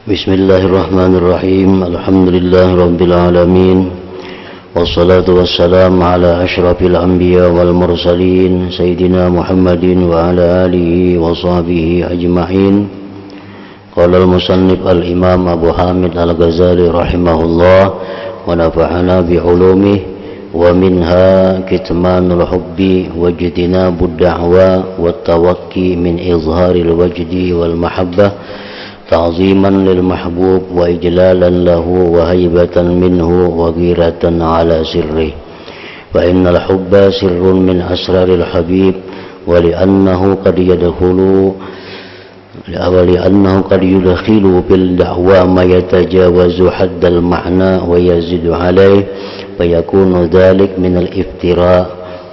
Bismillahirrahmanirrahim. Alhamdulillahirabbil alamin. Wassalatu wassalamu ala asyrafil anbiya wal mursalin sayyidina Muhammadin wa ala alihi wa sahbihi ajma'in. Qala al-musannif al-imam Abu Hamid al-Ghazali rahimahullah wa nafa'ana bi ulumihi wa minha kitmanul hubbi wa ijtinabud da'wa wa tawakki min izharil wajdi wal mahabbah تعظيما للمحبوب وإجلالا له وهيبة منه وغيرة على سره فإن الحب سر من أسرار الحبيب ولأنه قد يدخل بالدعوى ما يتجاوز حد المعنى ويزيد عليه فيكون ذلك من الافتراء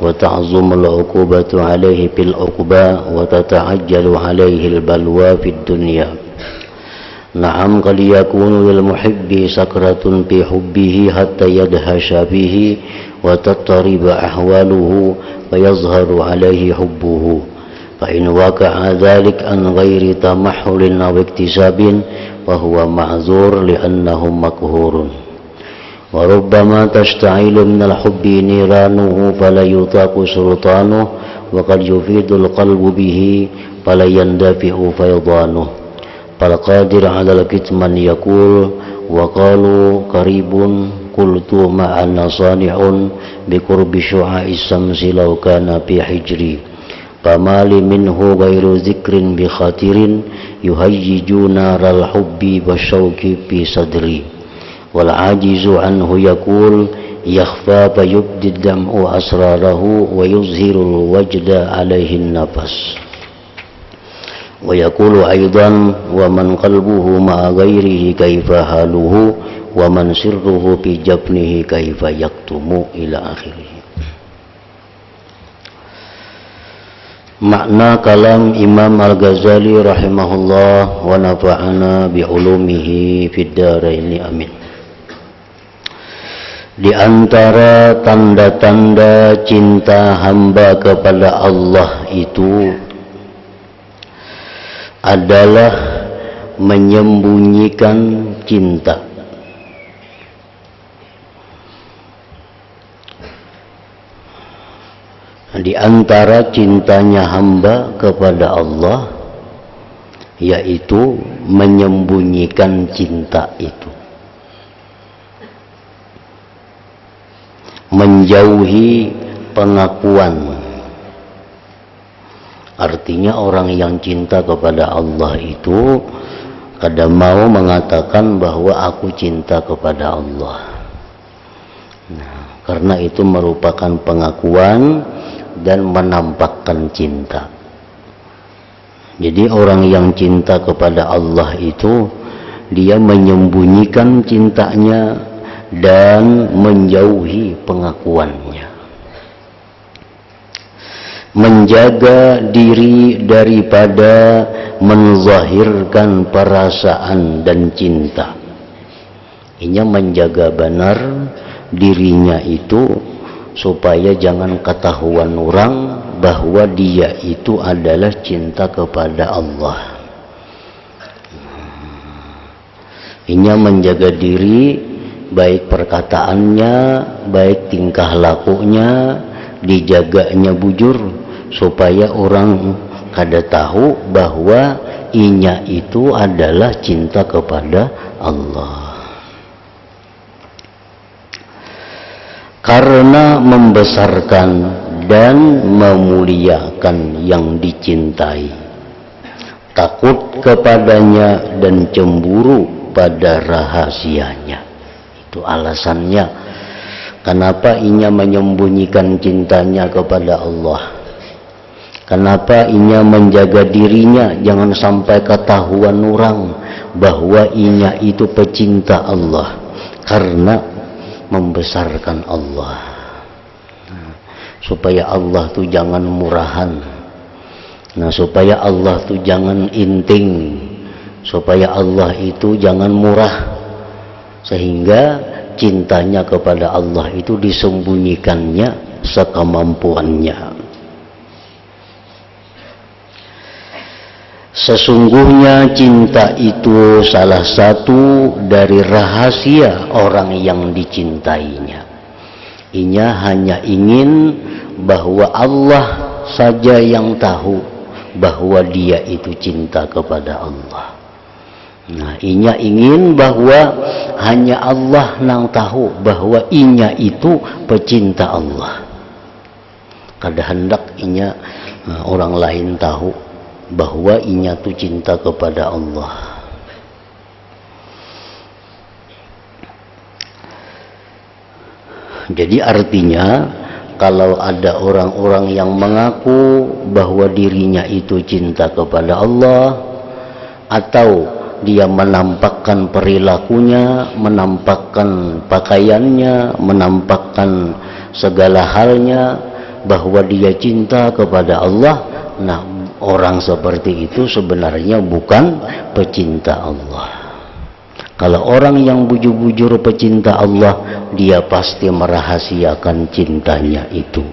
وتعظم العقوبة عليه بالعقبى وتتعجل عليه البلوى في الدنيا. Na'am qad yakunu lil muhibbi sakratun fi hubbihi hatta yadhasha bihi wa tattariba ahwaluhu wa yazharu alayhi hubbuhu fa in waqa'a dhalik an ghairi tamahhulin aw iktisabin fa huwa ma'zur li'annahu makhurun wa rubbama tashta'ilu min al-hubbi niranuhu fala yutaqu sultanuhu wa qad yufidu al-qalbu bihi fala yandafi'u faydanuhu. Al-qadir 'ala al-kitman yaqul wa qalu qaribun qultu ma'anna sani'un bi qurbi syu'a'is samsi law kana fi hijri famali minhu ghairu dzikrin bi khatirin yuhayyijuna ral hubbi wasyauqi fi sadri wal ajizu anhu yaqul yakhfa fa yubdi dam'u asrarahu wa yuzhirul wajda 'alaihi nafas wa yaqulu aidan wa man qalbuhu ma'a ghairihi kaifa haluhu wa man sirruhu fi jabnihi kaifa yaktumu ila akhirih. Makna kalam Imam Al-Ghazali rahimahullah wa nafa'ana bi ulumihi fid dharain amin. Di antara tanda-tanda cinta hamba kepada Allah itu adalah menyembunyikan cinta. Di antara cintanya hamba kepada Allah yaitu menyembunyikan cinta itu, menjauhi pengakuan. Artinya orang yang cinta kepada Allah itu kadang mau mengatakan bahwa aku cinta kepada Allah. Nah, karena itu merupakan pengakuan dan menampakkan cinta. Jadi orang yang cinta kepada Allah itu dia menyembunyikan cintanya dan menjauhi pengakuannya, menjaga diri daripada menzahirkan perasaan dan cinta. Ini menjaga benar dirinya itu supaya jangan ketahuan orang bahwa dia itu adalah cinta kepada Allah. Ini menjaga diri, baik perkataannya, baik tingkah lakunya, dijaganya bujur supaya orang kada tahu bahwa inya itu adalah cinta kepada Allah. Karena membesarkan dan memuliakan yang dicintai, takut kepadanya dan cemburu pada rahasianya. Itu alasannya kenapa inya menyembunyikan cintanya kepada Allah. Kenapa inya menjaga dirinya jangan sampai ketahuan orang bahwa inya itu pecinta Allah, karena membesarkan Allah. Supaya Allah tuh jangan murahan. Nah, supaya Allah tuh jangan inting. Supaya Allah itu jangan murah. Sehingga cintanya kepada Allah itu disembunyikannya sekemampuannya. Sesungguhnya cinta itu salah satu dari rahasia orang yang dicintainya. Ia hanya ingin bahwa Allah saja yang tahu bahwa dia itu cinta kepada Allah. Nah, inya ingin bahwa hanya Allah yang tahu bahwa inya itu pecinta Allah. Kada hendak inya orang lain tahu bahwa inya tu cinta kepada Allah. Jadi artinya kalau ada orang-orang yang mengaku bahwa dirinya itu cinta kepada Allah, atau dia menampakkan perilakunya, menampakkan pakaiannya, menampakkan segala halnya bahwa dia cinta kepada Allah, nah orang seperti itu sebenarnya bukan pecinta Allah. Kalau orang yang bujur-bujur pecinta Allah, dia pasti merahasiakan cintanya itu.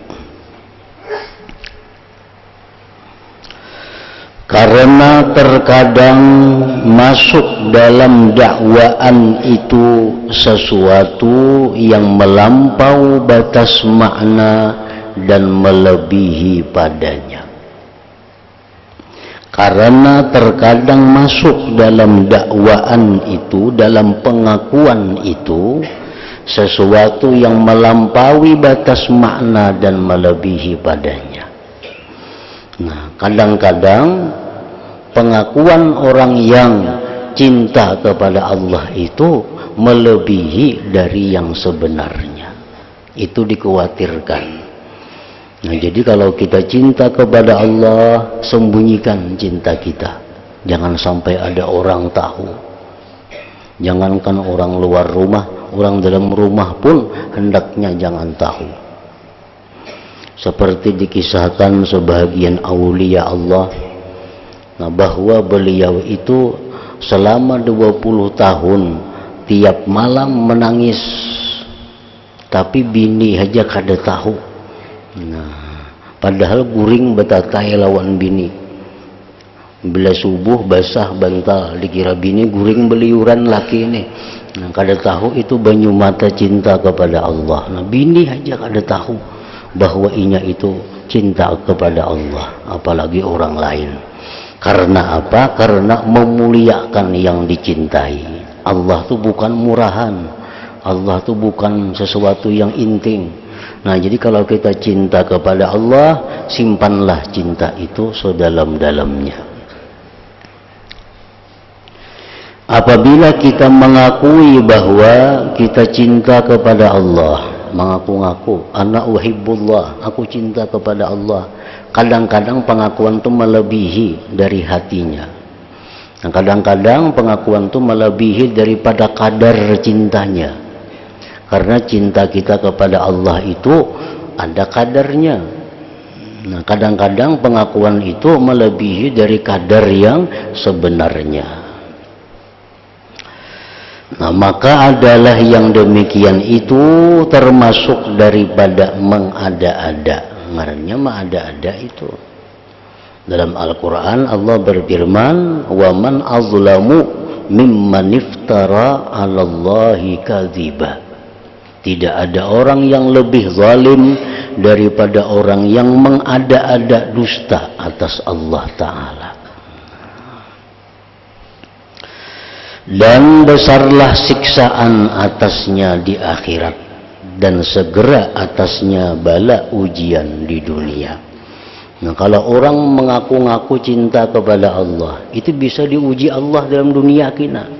Karena terkadang masuk dalam dakwaan itu sesuatu yang melampau batas makna dan melebihi padanya. Karena terkadang masuk dalam dakwaan itu, dalam pengakuan itu, sesuatu yang melampaui batas makna dan melebihi padanya. Nah, kadang-kadang pengakuan orang yang cinta kepada Allah itu melebihi dari yang sebenarnya. Itu dikhawatirkan. Nah, jadi kalau kita cinta kepada Allah, sembunyikan cinta kita. Jangan sampai ada orang tahu. Jangankan orang luar rumah, orang dalam rumah pun hendaknya jangan tahu. Seperti dikisahkan sebahagian aulia Allah, nah, bahwa beliau itu selama 20 tahun tiap malam menangis, tapi bini aja kada tahu. Nah, padahal guring betatai lawan bini. Bila subuh basah bantal, dikira bini guring beliuran laki ini. Nah, kada tahu itu banyu mata cinta kepada Allah. Nah, bini aja kada tahu bahwa inya itu cinta kepada Allah, apalagi orang lain. Karena apa? Karena memuliakan yang dicintai. Allah itu bukan murahan. Allah itu bukan sesuatu yang inting. Nah, jadi kalau kita cinta kepada Allah, simpanlah cinta itu sedalam-dalamnya. Apabila kita mengakui bahwa kita cinta kepada Allah, mengaku-ngaku, ana uhibbullah, aku cinta kepada Allah, kadang-kadang pengakuan itu melebihi dari hatinya. Nah, kadang-kadang pengakuan itu melebihi daripada kadar cintanya. Karena cinta kita kepada Allah itu ada kadarnya. Nah, kadang-kadang pengakuan itu melebihi dari kadar yang sebenarnya. Nah, maka adalah yang demikian itu termasuk daripada mengada-ada. Ngarannya mengada-ada itu. Dalam Al-Quran Allah berfirman, "Wa man azlamu mimman iftara 'alallahi kadziba." Tidak ada orang yang lebih zalim daripada orang yang mengada-ada dusta atas Allah Ta'ala. Dan besarlah siksaan atasnya di akhirat, dan segera atasnya bala ujian di dunia. Nah, kalau orang mengaku-ngaku cinta kepada Allah, itu bisa diuji Allah dalam dunia kina.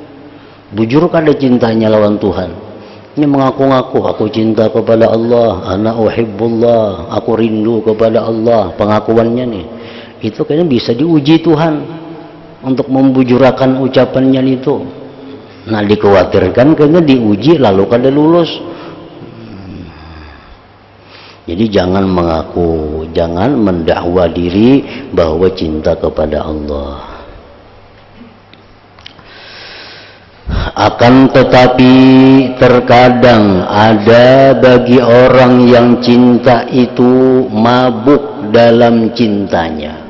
Bujur kada cintanya lawan Tuhan. Ini mengaku-ngaku, aku cinta kepada Allah, ana uhibbullah, aku rindu kepada Allah. Pengakuannya nih, itu kayaknya bisa diuji Tuhan untuk membujurakan ucapannya itu. Nah, dikhawatirkan kayaknya diuji lalu kada lulus. Jadi jangan mengaku, jangan mendakwa diri bahwa cinta kepada Allah. Akan tetapi terkadang ada bagi orang yang cinta itu mabuk dalam cintanya,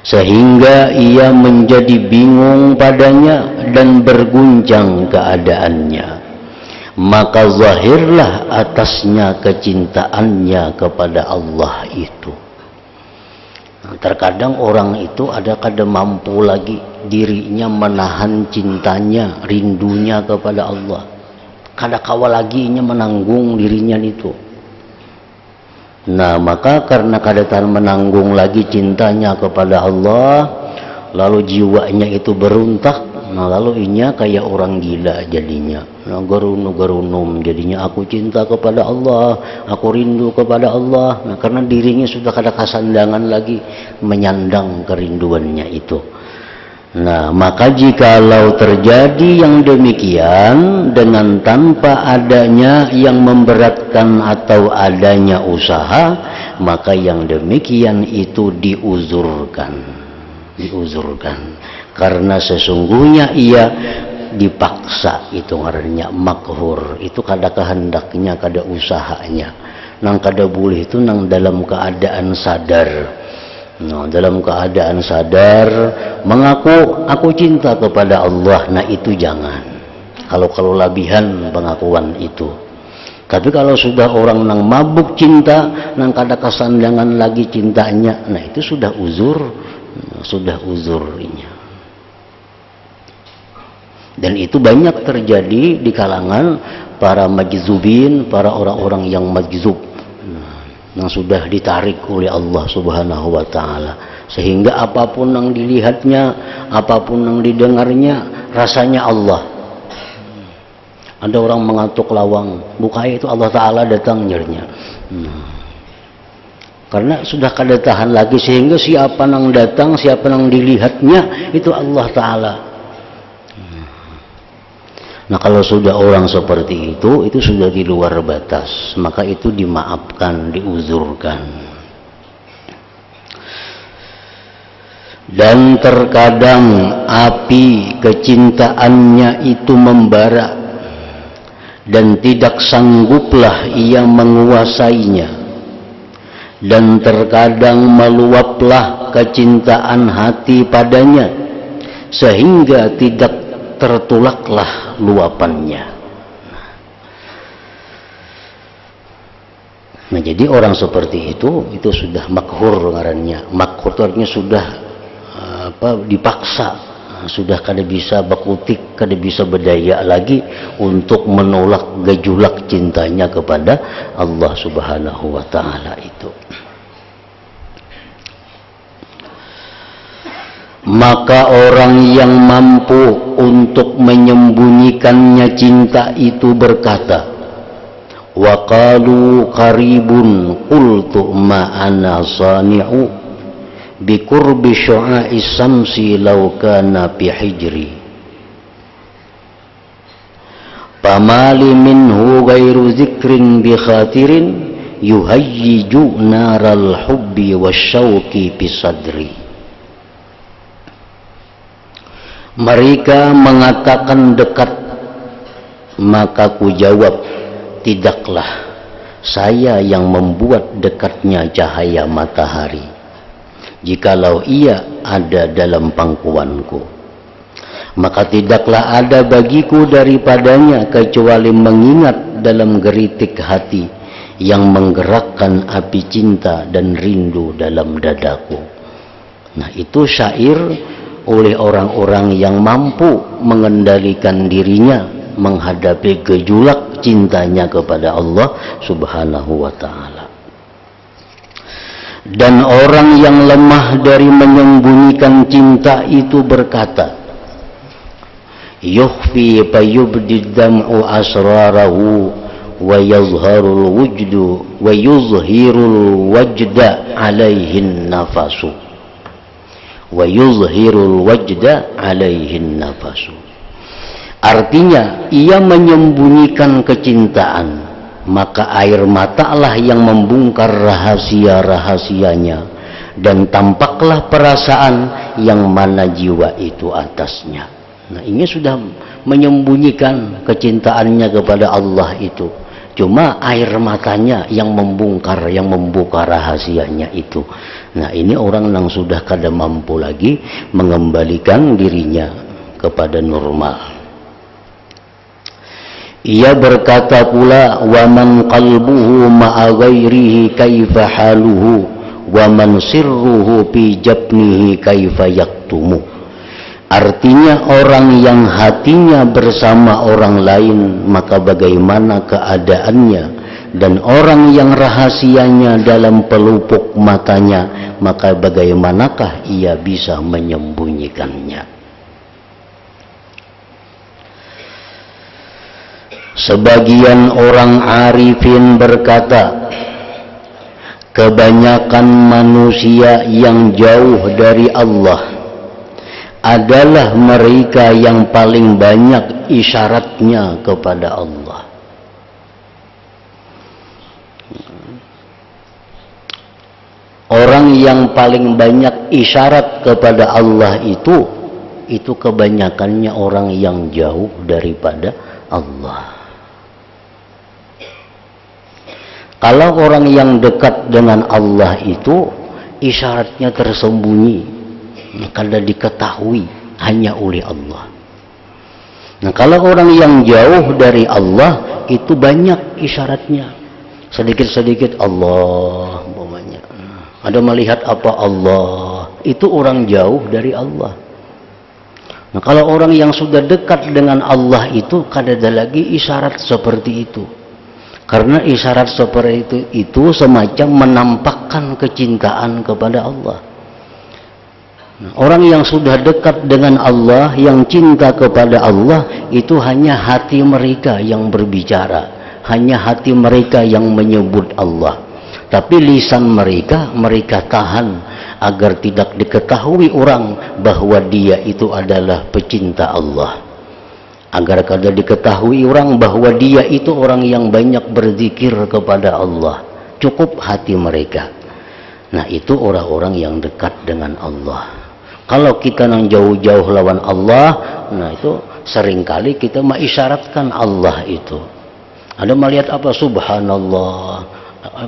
sehingga ia menjadi bingung padanya dan berguncang keadaannya. Maka zahirlah atasnya kecintaannya kepada Allah itu. Terkadang orang itu ada kadang mampu lagi dirinya menahan cintanya, rindunya kepada Allah. Kadang-kala lagi nya menanggung dirinya itu. Nah, maka karena kadang menanggung lagi cintanya kepada Allah, lalu jiwanya itu beruntak. Nah, lalu inya kayak orang gila jadinya. Nah, gerunum jadinya, aku cinta kepada Allah, aku rindu kepada Allah. Nah, karena dirinya sudah kada kasandangan lagi menyandang kerinduannya itu. Nah, maka jikalau terjadi yang demikian dengan tanpa adanya yang memberatkan atau adanya usaha, maka yang demikian itu diuzurkan. Karena sesungguhnya ia dipaksa, itu ngarannya makhur. Itu kada kehendaknya, kada usahanya. Nang kada boleh itu nang dalam keadaan sadar. Nah, dalam keadaan sadar mengaku aku cinta kepada Allah, nah itu jangan. Kalau labihan pengakuan itu. Tapi kalau sudah orang nang mabuk cinta, nang kada kasandangan lagi cintanya, nah itu sudah uzur, ini. Dan itu banyak terjadi di kalangan para majzubin, para orang-orang yang majzub, yang sudah ditarik oleh Allah Subhanahu wa Ta'ala, sehingga apapun yang dilihatnya, apapun yang didengarnya, rasanya Allah. Ada orang mengatuk lawang, bukai itu Allah Ta'ala datang nyernya. Karena sudah kada tahan lagi, sehingga siapa yang datang, siapa yang dilihatnya, itu Allah Ta'ala. Nah, kalau sudah orang seperti itu sudah di luar batas, maka itu dimaafkan, diuzurkan. Dan terkadang api kecintaannya itu membara dan tidak sangguplah ia menguasainya, dan terkadang meluaplah kecintaan hati padanya sehingga tidak tertolaklah luapannya. Nah, jadi orang seperti itu sudah makhur ngarannya. Makhur itu artinya sudah dipaksa, sudah kada bisa bakutik, kada bisa berdaya lagi untuk menolak gejolak cintanya kepada Allah Subhanahu wa Ta'ala itu. Maka orang yang mampu untuk menyembunyikannya cinta itu berkata, wa qalu qaribun qultu ma ana sani'u bi qurbi syu'a'i samsi law kana bi hijri famali minhu ghairu zikrin bi khatirin yuhayyiju naral hubbi wasyauqi bi sadri. Mereka mengatakan dekat, maka ku jawab, tidaklah saya yang membuat dekatnya cahaya matahari, jikalau ia ada dalam pangkuanku. Maka tidaklah ada bagiku daripadanya kecuali mengingat dalam geritik hati yang menggerakkan api cinta dan rindu dalam dadaku. Nah, itu syair oleh orang-orang yang mampu mengendalikan dirinya menghadapi gejolak cintanya kepada Allah Subhanahu wa Ta'ala. Dan orang yang lemah dari menyembunyikan cinta itu berkata, yukhfi fayubdi dam'u asrarahu wa yazharul wujdu wa yuzhirul wajda alaihin nafasu wa yuzhirul wajda alaihin nafasu. Artinya, ia menyembunyikan kecintaan, maka air matalah yang membongkar rahasia-rahasianya, dan tampaklah perasaan yang mana jiwa itu atasnya. Nah, ini sudah menyembunyikan kecintaannya kepada Allah itu. Cuma air matanya yang membongkar, yang membuka rahasianya itu. Nah, ini orang yang sudah kada mampu lagi mengembalikan dirinya kepada normal. Ia berkata pula, wa man qalbuhu ma'a ghairihi kaifa haluhu wa man sirruhu fi jabnihi kaifa yaktumu. Artinya orang yang hatinya bersama orang lain maka bagaimana keadaannya, dan orang yang rahasianya dalam pelupuk matanya maka bagaimanakah ia bisa menyembunyikannya. Sebagian orang arifin berkata, kebanyakan manusia yang jauh dari Allah adalah mereka yang paling banyak isyaratnya kepada Allah. Orang yang paling banyak isyarat kepada Allah itu kebanyakannya orang yang jauh daripada Allah. Kalau orang yang dekat dengan Allah itu isyaratnya tersembunyi, kada diketahui hanya oleh Allah. Nah, kalau orang yang jauh dari Allah itu banyak isyaratnya, sedikit-sedikit Allah umpamanya. Ada melihat apa Allah, itu orang jauh dari Allah. Nah, kalau orang yang sudah dekat dengan Allah itu kada ada lagi isyarat seperti itu. Karena isyarat seperti itu semacam menampakkan kecintaan kepada Allah. Nah, orang yang sudah dekat dengan Allah, yang cinta kepada Allah, itu hanya hati mereka yang berbicara, hanya hati mereka yang menyebut Allah. Tapi lisan mereka tahan agar tidak diketahui orang bahwa dia itu adalah pecinta Allah. Agar kada diketahui orang bahwa dia itu orang yang banyak berzikir kepada Allah. Cukup hati mereka. Nah, itu orang-orang yang dekat dengan Allah. Kalau kita nang jauh-jauh lawan Allah, nah itu seringkali kita mengisyaratkan Allah itu. Ada melihat apa? Subhanallah,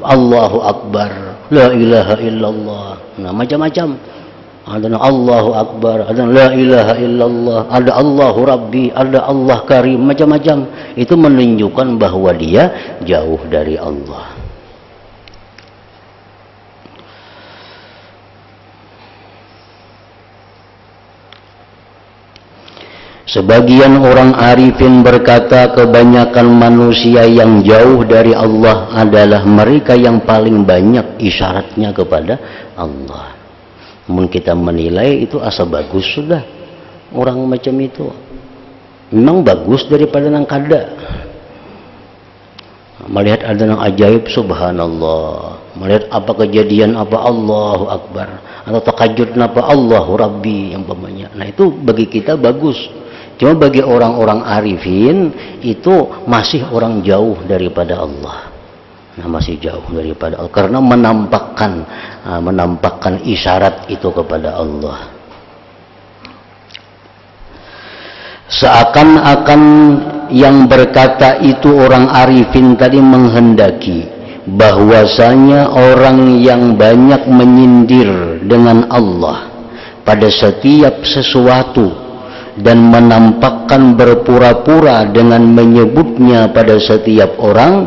Allahu Akbar, la ilaha illallah. Nah, macam-macam. Ada Allahu Akbar, ada la ilaha illallah, ada Allahu Rabbi, ada Allah Karim, macam-macam. Itu menunjukkan bahwa dia jauh dari Allah. Sebagian orang arifin berkata, kebanyakan manusia yang jauh dari Allah adalah mereka yang paling banyak isyaratnya kepada Allah. Namun kita menilai itu asa bagus sudah orang macam itu. Memang bagus daripada nang kada. Melihat ada nang ajaib, subhanallah. Melihat apa kejadian apa, Allahu Akbar. Atau takajud apa, Allahu Rabbi yang pamannya. Nah, itu bagi kita bagus. Cuma bagi orang-orang arifin itu masih orang jauh daripada Allah. Nah, masih jauh daripada Allah karena menampakkan isyarat itu kepada Allah. Seakan-akan yang berkata itu orang arifin tadi menghendaki bahwasanya orang yang banyak menyindir dengan Allah pada setiap sesuatu dan menampakkan berpura-pura dengan menyebutnya pada setiap orang,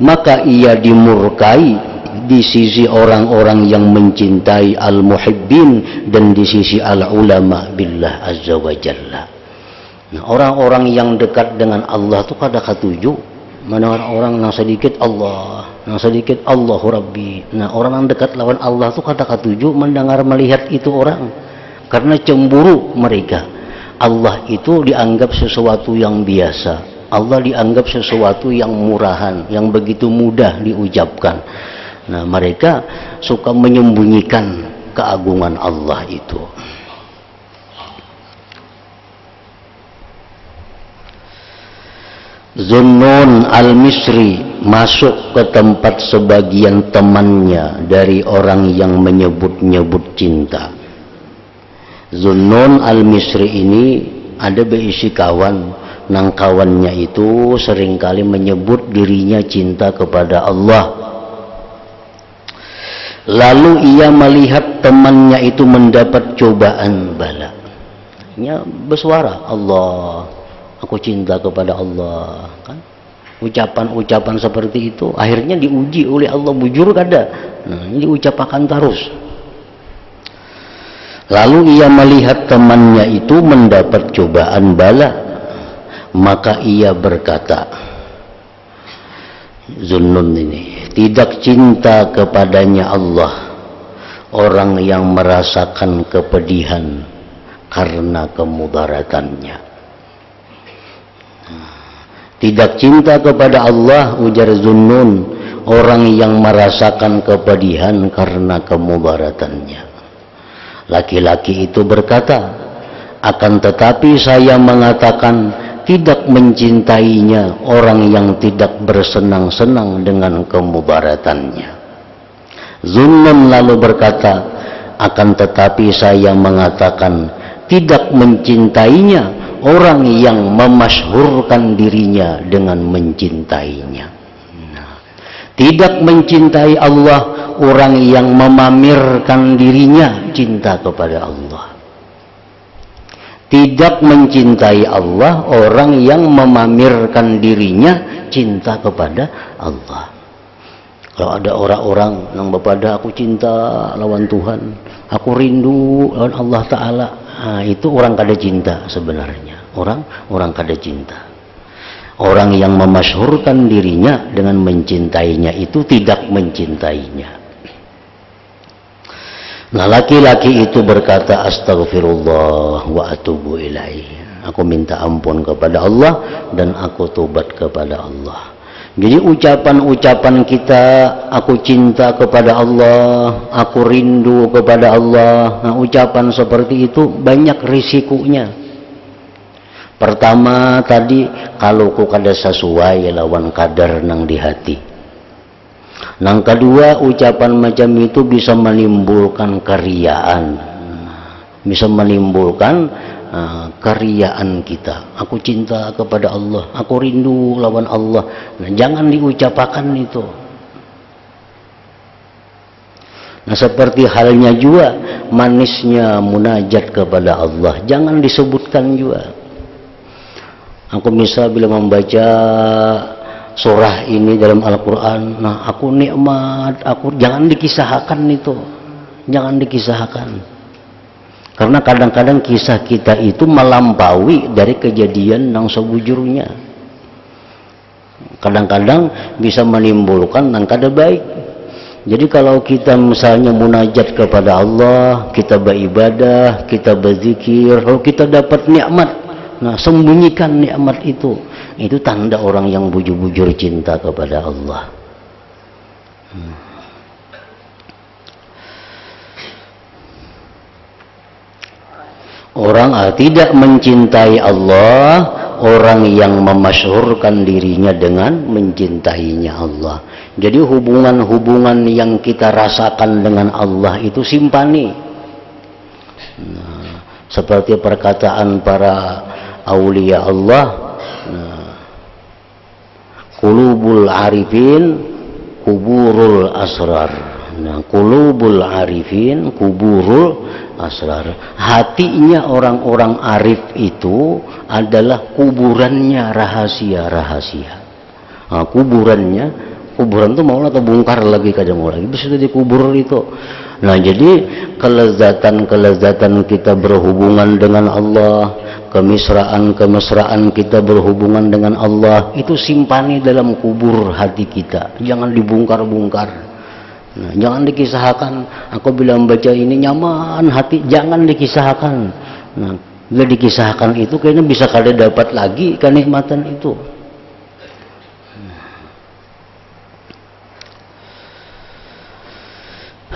maka ia dimurkai di sisi orang-orang yang mencintai al-muhibbin dan di sisi al-ulama billah azza wa jalla. Nah, orang-orang yang dekat dengan Allah itu kada katuju. Mana orang yang sedikit Allah, yang sedikit Allahu Rabbi. Nah, orang yang dekat lawan Allah itu kada katuju mendengar melihat itu orang, karena cemburu mereka. Allah itu dianggap sesuatu yang biasa. Allah dianggap sesuatu yang murahan, yang begitu mudah diucapkan. Nah, mereka suka menyembunyikan keagungan Allah itu. Zunnun al-Misri masuk ke tempat sebagian temannya dari orang yang menyebut-nyebut cinta. Zunnun al-Misri ini ada berisi kawan, nang kawannya itu seringkali menyebut dirinya cinta kepada Allah. Lalu ia melihat temannya itu mendapat cobaan bala. Ia bersuara, Allah, aku cinta kepada Allah, kan? Ucapan-ucapan seperti itu akhirnya diuji oleh Allah, bujur kada. Nah, ini diucapkan terus. Lalu ia melihat temannya itu mendapat cobaan bala, maka ia berkata, Zunnun ini tidak cinta kepadanya Allah orang yang merasakan kepedihan karena kemudaratannya. Tidak cinta kepada Allah, ujar Zunnun, orang yang merasakan kepedihan karena kemudaratannya. Laki-laki itu berkata, akan tetapi saya mengatakan tidak mencintainya orang yang tidak bersenang-senang dengan kemudaratannya. Zunnun lalu berkata, akan tetapi saya mengatakan tidak mencintainya orang yang memasyhurkan dirinya dengan mencintainya. Tidak mencintai Allah orang yang memamerkan dirinya cinta kepada Allah. Tidak mencintai Allah orang yang memamerkan dirinya cinta kepada Allah. Kalau ada orang-orang yang berpada aku cinta lawan Tuhan, aku rindu lawan Allah Ta'ala, nah, itu orang kada cinta sebenarnya. Orang kada cinta. Orang yang memasyhurkan dirinya dengan mencintainya itu tidak mencintainya. Nah, laki-laki itu berkata, astagfirullah wa atubu ilaih. Aku minta ampun kepada Allah dan aku tobat kepada Allah. Jadi ucapan-ucapan kita, aku cinta kepada Allah, aku rindu kepada Allah. Nah, ucapan seperti itu banyak risikonya. Pertama tadi, kalau ku kada sesuai lawan kadar nang di hati. Nang kedua, ucapan macam itu bisa menimbulkan keriaan, bisa menimbulkan keriaan kita. Aku cinta kepada Allah, aku rindu lawan Allah. Nah, jangan diucapkan itu. Nah, seperti halnya juga manisnya munajat kepada Allah, jangan disebutkan juga. Aku misal bila membaca surah ini dalam Al-Quran, nah aku nikmat, aku jangan dikisahkan itu, jangan dikisahkan. Karena kadang-kadang kisah kita itu melampaui dari kejadian yang sebujurnya. Kadang-kadang bisa menimbulkan yang kada baik. Jadi kalau kita misalnya munajat kepada Allah, kita beribadah, kita berzikir, kalau kita dapat nikmat, nah sembunyikan nikmat itu tanda orang yang bujur-bujur cinta kepada Allah. Orang tidak mencintai Allah orang yang memasyhurkan dirinya dengan mencintainya Allah. Jadi hubungan-hubungan yang kita rasakan dengan Allah itu simpani. Nah, seperti perkataan para aulia Allah, qulubul arifin kuburul asrar. Nah, qulubul arifin kuburul asrar. Hatinya orang-orang arif itu adalah kuburannya rahasia-rahasia. Nah, kuburan itu mau atau bongkar lagi kadang mau lagi, bisa dikubur itu. Nah, jadi kelezatan kita berhubungan dengan Allah, kemesraan kita berhubungan dengan Allah, itu simpani dalam kubur hati kita, jangan dibongkar-bongkar. Nah, jangan dikisahkan. Aku bilang baca ini nyaman hati, jangan dikisahkan. Nah, bila dikisahkan itu kayaknya bisa kalian dapat lagi kenikmatan itu.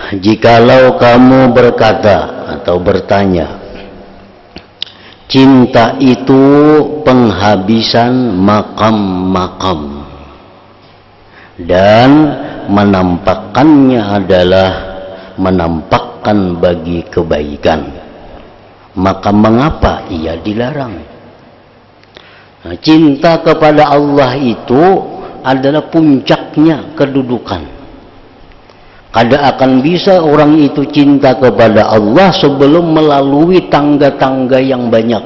Jikalau kamu berkata atau bertanya, cinta itu penghabisan makam-makam dan menampakkannya adalah menampakkan bagi kebaikan, maka mengapa ia dilarang? Nah, cinta kepada Allah itu adalah puncaknya kedudukan. Kada akan bisa orang itu cinta kepada Allah sebelum melalui tangga-tangga yang banyak.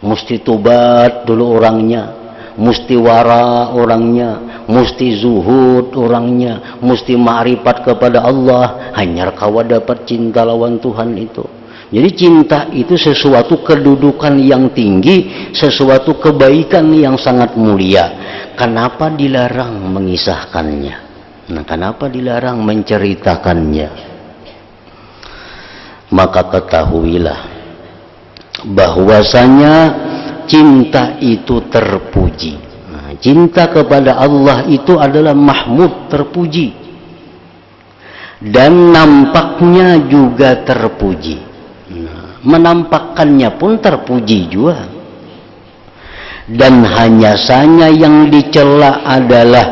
Mesti tobat dulu orangnya, mesti wara orangnya, mesti zuhud orangnya, mesti ma'rifat kepada Allah. Hanya kawa dapat cinta lawan Tuhan itu. Jadi cinta itu sesuatu kedudukan yang tinggi, sesuatu kebaikan yang sangat mulia. Kenapa dilarang mengisahkannya? Nah, kenapa dilarang menceritakannya? Maka ketahuilah bahwasanya cinta itu terpuji. Nah, cinta kepada Allah itu adalah mahmud, terpuji. Dan nampaknya juga terpuji. Menampakkannya pun terpuji juga. Dan hanya saja yang dicela adalah,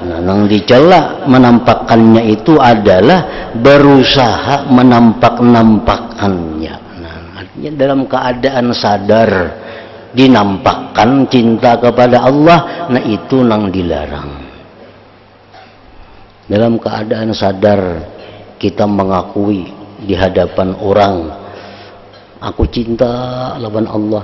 yang dicela menampakkannya itu adalah berusaha menampak-nampakkannya. Nah, artinya dalam keadaan sadar dinampakkan cinta kepada Allah, nah itu nang dilarang. Dalam keadaan sadar kita mengakui di hadapan orang, aku cinta lawan Allah,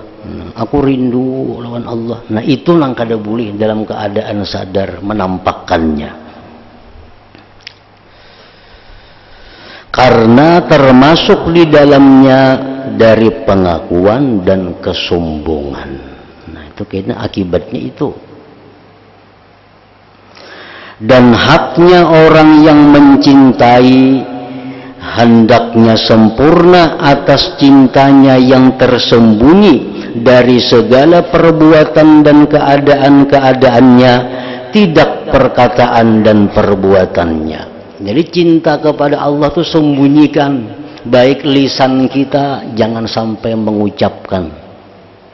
aku rindu lawan Allah. Nah itu nang kada boleh dalam keadaan sadar menampakkannya. Karena termasuk di dalamnya dari pengakuan dan kesombongan. Nah itu kayaknya akibatnya itu. Dan haknya orang yang mencintai hendaknya sempurna atas cintanya yang tersembunyi dari segala perbuatan dan keadaan-keadaannya, tidak perkataan dan perbuatannya. Jadi cinta kepada Allah itu sembunyikan, baik lisan kita jangan sampai mengucapkan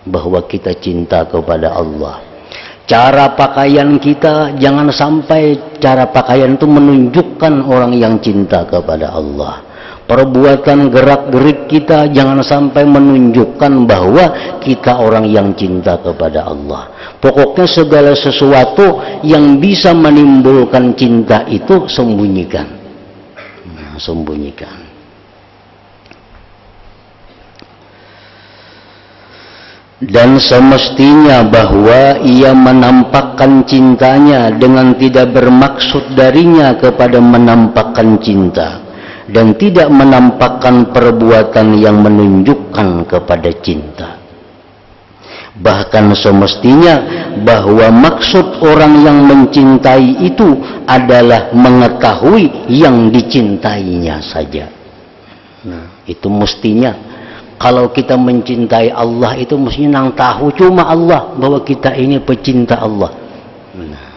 bahwa kita cinta kepada Allah. Cara pakaian kita jangan sampai cara pakaian itu menunjukkan orang yang cinta kepada Allah. Perbuatan gerak-gerik kita jangan sampai menunjukkan bahwa kita orang yang cinta kepada Allah. Pokoknya segala sesuatu yang bisa menimbulkan cinta itu sembunyikan. Nah, sembunyikan. Dan semestinya bahwa ia menampakkan cintanya dengan tidak bermaksud darinya kepada menampakkan cinta, dan tidak menampakkan perbuatan yang menunjukkan kepada cinta. Bahkan semestinya bahwa maksud orang yang mencintai itu adalah mengetahui yang dicintainya saja. Nah, itu mestinya. Kalau kita mencintai Allah itu mestinya nang tahu cuma Allah bahwa kita ini pecinta Allah. Nah.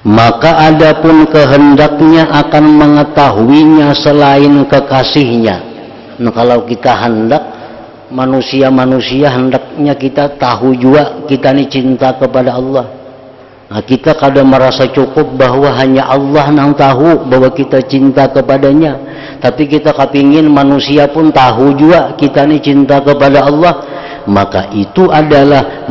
Maka adapun kehendaknya akan mengetahuinya selain kekasihnya. Nah, kalau kita hendak manusia-manusia hendaknya kita tahu juga kita ini cinta kepada Allah. Nah, kita kadang merasa cukup bahwa hanya Allah nang tahu bahwa kita cinta kepadanya. Tapi kita kepingin manusia pun tahu juga kita ini cinta kepada Allah. Maka itu adalah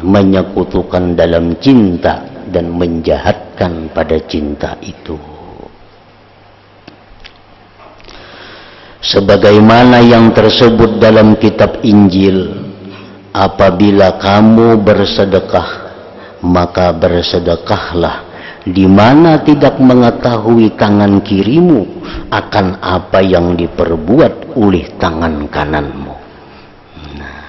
menyekutukan dalam cinta dan menjahatkan pada cinta itu. Sebagaimana yang tersebut dalam kitab Injil, apabila kamu bersedekah, maka bersedekahlah di mana tidak mengetahui tangan kirimu akan apa yang diperbuat oleh tangan kananmu. Nah,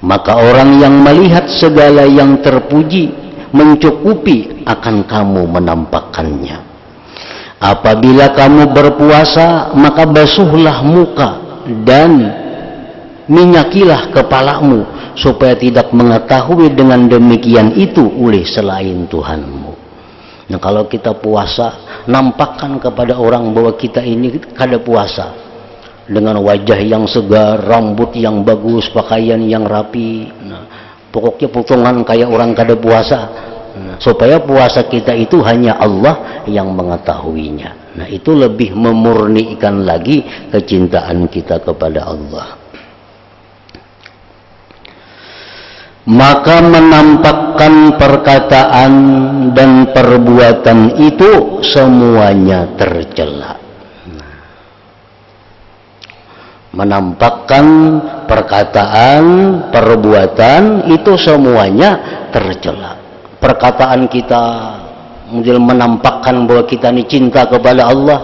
maka orang yang melihat segala yang terpuji mencukupi akan kamu menampakkannya. Apabila kamu berpuasa, maka basuhlah muka dan minyakilah kepalamu, supaya tidak mengetahui dengan demikian itu oleh selain Tuhanmu. Nah, kalau kita puasa, nampakkan kepada orang bahwa kita ini kada puasa, dengan wajah yang segar, rambut yang bagus, pakaian yang rapi. Nah, pokoknya potongan kayak orang kada puasa. Nah, supaya puasa kita itu hanya Allah yang mengetahuinya. Nah, itu lebih memurnikan lagi kecintaan kita kepada Allah. maka menampakkan perkataan dan perbuatan itu semuanya tercela. Menampakkan perkataan, perbuatan itu semuanya tercela. Perkataan kita mungkin menampakkan bahwa kita ini cinta kepada Allah.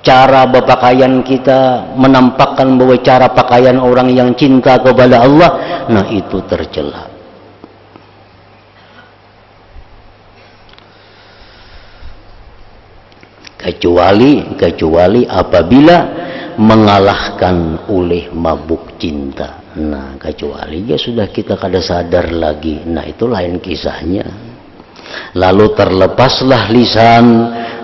Cara berpakaian kita menampakkan bahwa cara pakaian orang yang cinta kepada Allah, nah itu tercela. Kecuali apabila mengalahkan oleh mabuk cinta. Nah, kecuali ya sudah kita kada sadar lagi. Nah, itu lain kisahnya. Lalu terlepaslah lisan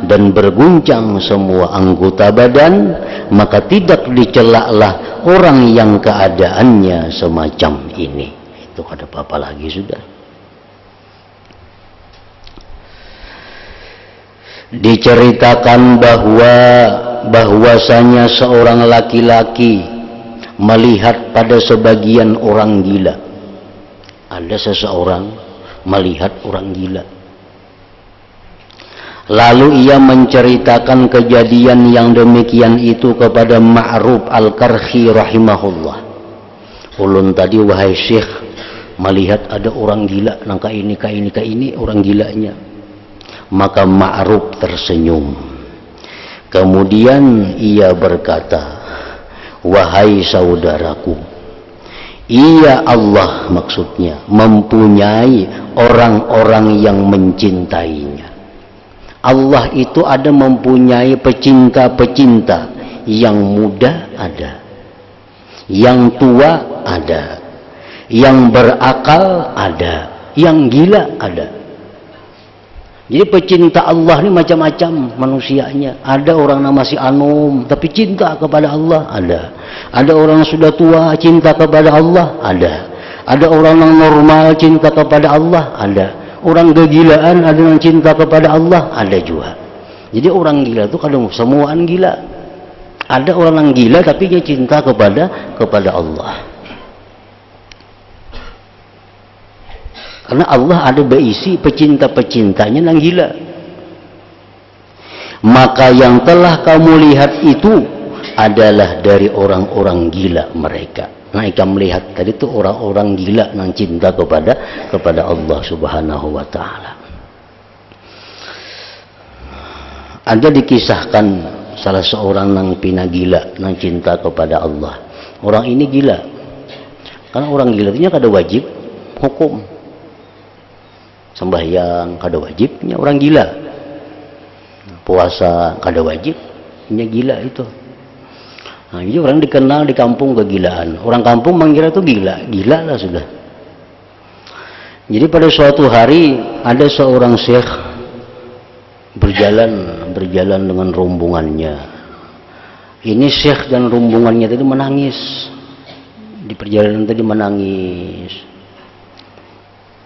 dan berguncang semua anggota badan, maka tidak dicelaklah orang yang keadaannya semacam ini. Itu ada apa lagi sudah. Diceritakan bahwasanya seorang laki-laki melihat pada sebagian orang gila. Ada seseorang melihat orang gila. Lalu ia menceritakan kejadian yang demikian itu kepada Ma'ruf Al-Karhi rahimahullah. Ulun tadi wahai syekh melihat ada orang gila, nangka ini orang gilanya. Maka Ma'ruf tersenyum. Kemudian ia berkata, wahai saudaraku, ia Allah maksudnya mempunyai orang-orang yang mencintainya. Allah itu ada mempunyai pecinta-pecinta, yang muda ada, yang tua ada, yang berakal ada, yang gila ada. Jadi pecinta Allah ini macam-macam manusianya. Ada orang nama si Anum tapi cinta kepada Allah, ada. Ada orang sudah tua cinta kepada Allah, ada. Ada orang yang normal cinta kepada Allah, ada. Orang kegilaan ada yang cinta kepada Allah, ada juga. Jadi orang gila itu kadang semuaan gila. Ada orang yang gila tapi dia cinta kepada Allah. Karena Allah ada berisi pecinta-pecintanya yang gila. Maka yang telah kamu lihat itu adalah dari orang-orang gila mereka. Nah, kamu melihat tadi itu orang-orang gila yang cinta kepada Allah Subhanahu wa taala. Ada dikisahkan salah seorang yang pina gila yang cinta kepada Allah. Orang ini gila. Karena orang gila itu kada wajib hukum. Sembahyang kada wajibnya orang gila. Puasa kada wajibnya gila itu. Nah, jadi orang dikenal di kampung kegilaan. Orang kampung mengira itu gila lah sudah. Jadi pada suatu hari ada seorang syekh berjalan dengan rombongannya. Ini syekh dan rombongannya tadi menangis. Di perjalanan tadi menangis.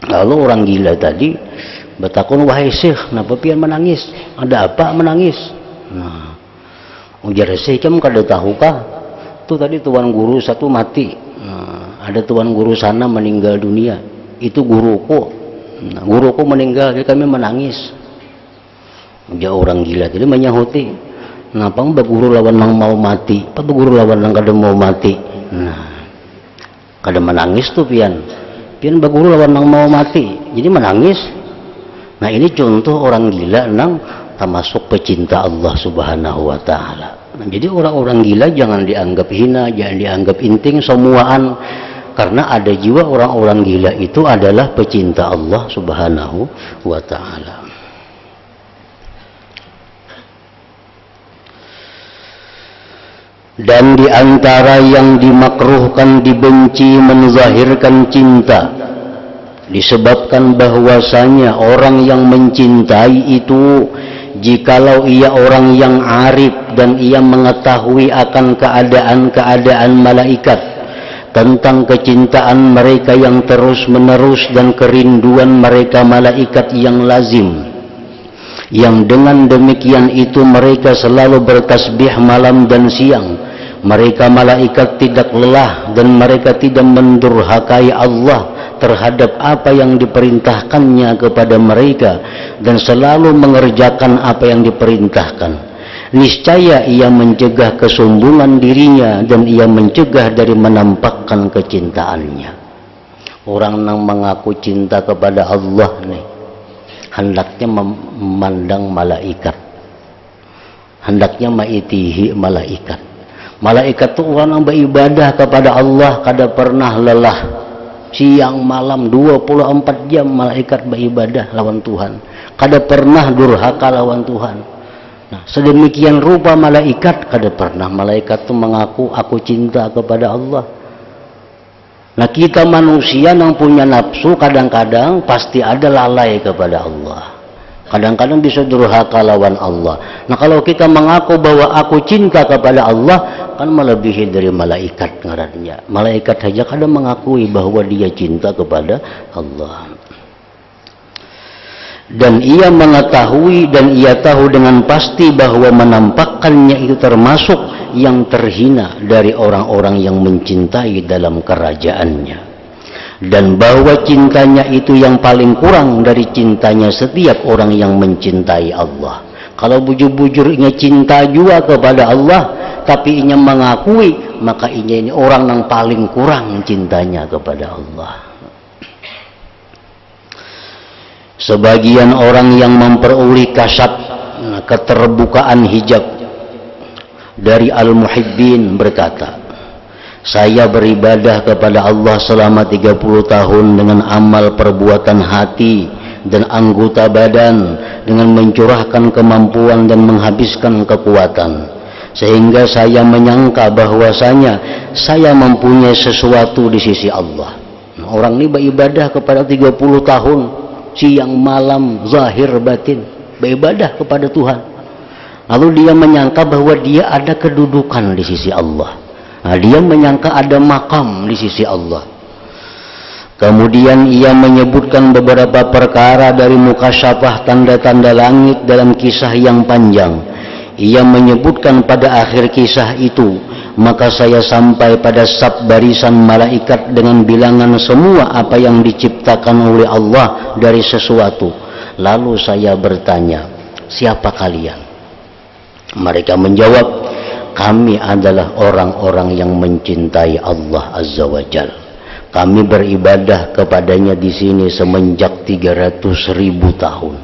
Lalu orang gila tadi bertakun, wahai syekh, kenapa pian menangis? Ada apa menangis? Nah, ujar syekh, kamu kada tahukah? Tuh tadi tuan guru satu mati. Nah, ada tuan guru sana meninggal dunia. Itu guruku. Nah, guruku meninggal, jadi kami menangis. Ujar orang gila tadi menyahuti, kenapa baguru lawan nang mau mati? Apa baguru lawan nang kada mau mati? Nah, kada menangis tuh pian. Pian baguru lawan nang mau mati. Jadi menangis. Nah, ini contoh orang gila nang termasuk pecinta Allah Subhanahu wa taala. Nah, jadi orang-orang gila jangan dianggap hina, jangan dianggap inting semuaan, karena ada jiwa orang-orang gila itu adalah pecinta Allah Subhanahu wa taala. Dan di antara yang dimakruhkan, dibenci, menzahirkan cinta, disebabkan bahwasanya orang yang mencintai itu, jikalau ia orang yang arif dan ia mengetahui akan keadaan-keadaan malaikat, tentang kecintaan mereka yang terus-menerus dan kerinduan mereka malaikat yang lazim, yang dengan demikian itu mereka selalu bertasbih malam dan siang. Mereka malaikat tidak lelah dan mereka tidak mendurhakai Allah terhadap apa yang diperintahkannya kepada mereka dan selalu mengerjakan apa yang diperintahkan, niscaya ia mencegah kesombongan dirinya dan ia mencegah dari menampakkan kecintaannya. Orang yang mengaku cinta kepada Allah nih, hendaknya memandang malaikat, hendaknya maitihi malaikat. Malaikat itu orang yang beribadah kepada Allah kada pernah lelah, siang malam 24 jam malaikat beribadah lawan Tuhan, kada pernah durhaka lawan Tuhan. Nah, sedemikian rupa malaikat, kada pernah malaikat itu mengaku aku cinta kepada Allah. Nah, kita manusia yang punya nafsu kadang-kadang pasti ada lalai kepada Allah, kadang-kadang bisa durhaka lawan Allah. Nah, kalau kita mengaku bahwa aku cinta kepada Allah, kan melebihi dari malaikat ngarannya. Malaikat saja kadang mengakui bahwa dia cinta kepada Allah. Dan ia mengetahui dan ia tahu dengan pasti bahwa menampakkannya itu termasuk yang terhina dari orang-orang yang mencintai dalam kerajaannya, dan bahwa cintanya itu yang paling kurang dari cintanya setiap orang yang mencintai Allah. Kalau bujur-bujur inya cinta juga kepada Allah tapi inya mengakui, maka inya ini orang yang paling kurang cintanya kepada Allah. Sebagian orang yang memperoleh kasat, keterbukaan hijab dari Al-Muhibbin berkata, saya beribadah kepada Allah selama 30 tahun dengan amal perbuatan hati dan anggota badan, dengan mencurahkan kemampuan dan menghabiskan kekuatan, sehingga saya menyangka bahwasanya saya mempunyai sesuatu di sisi Allah. Orang ini beribadah kepada 30 tahun, siang malam, zahir batin, beribadah kepada Tuhan. Lalu dia menyangka bahwa dia ada kedudukan di sisi Allah. Nah, dia menyangka ada makam di sisi Allah. Kemudian ia menyebutkan beberapa perkara dari mukasyafah tanda-tanda langit dalam kisah yang panjang. Ia menyebutkan pada akhir kisah itu, maka saya sampai pada sab barisan malaikat dengan bilangan semua apa yang diciptakan oleh Allah dari sesuatu. Lalu saya bertanya, siapa kalian? Mereka menjawab, kami adalah orang-orang yang mencintai Allah Azza wa Jalla. Kami beribadah kepadanya di sini semenjak 300.000 tahun.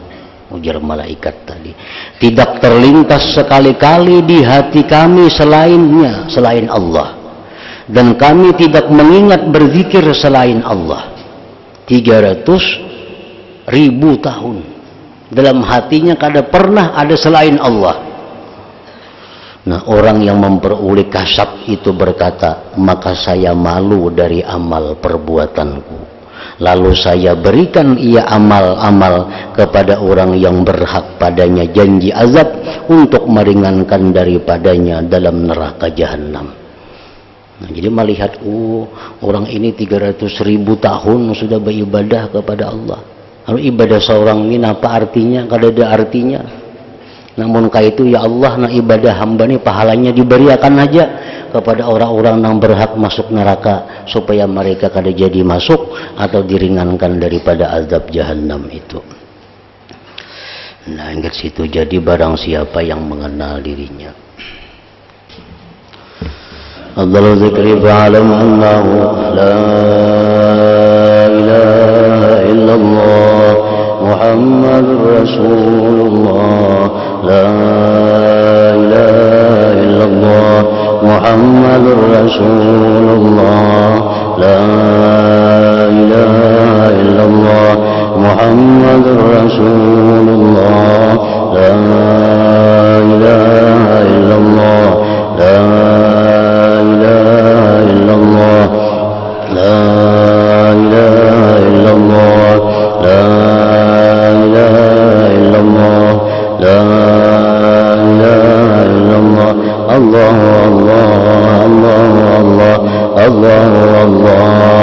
Ujar malaikat tadi. Tidak terlintas sekali-kali di hati kami selainnya, selain Allah. Dan kami tidak mengingat berzikir selain Allah. 300.000 tahun. Dalam hatinya kada pernah ada selain Allah. Nah, orang yang memperoleh kasab itu berkata, maka saya malu dari amal perbuatanku. Lalu saya berikan ia amal-amal kepada orang yang berhak padanya janji azab untuk meringankan daripadanya dalam neraka jahanam. Nah, jadi melihat, orang ini 300.000 tahun sudah beribadah kepada Allah. Lalu ibadah seorang ini apa artinya? Kada ada artinya. Namun kah itu, ya Allah, nah ibadah hamba ini pahalanya diberikan aja kepada orang-orang yang berhak masuk neraka, supaya mereka kada jadi masuk atau diringankan daripada azab jahanam itu. Nah, ingat situ. Jadi barang siapa yang mengenal dirinya, Allahu zikri fa'alam annahu la ilaha illallah Muhammadur Rasulullah, la ilaha illallah Muhammadur Rasulullah, la ilaha illallah Muhammadur Rasulullah, la ilaha illallah, la ilaha illallah, la ilaha illallah, la ilaha illallah, la ilaha illallah. Allah Allah Allah Allah Allah Allah Allah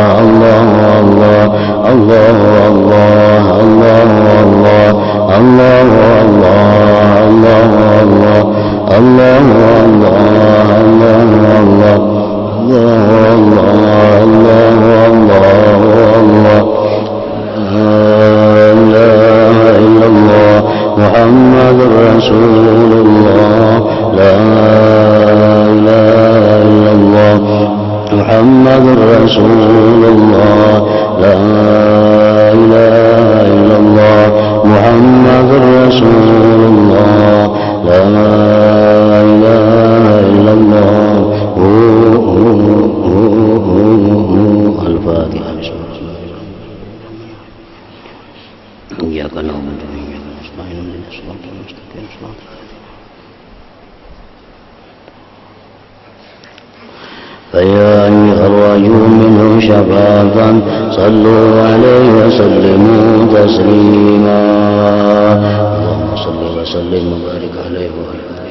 Allah Allah Allah Allah Allah Allah Allah Allah Allah Allah رسول الله لا إله إلا الله محمد رسول الله لا إله إلا الله الفاتحة بسم الله إياك نعبد وإياك نستعين اهدنا الصراط المستقيم صراط فيا أيها الرجل منه شفاعة صلوا عليه وسلموا تسليما اللهم صل وسلم وبارك عليه وعلى آله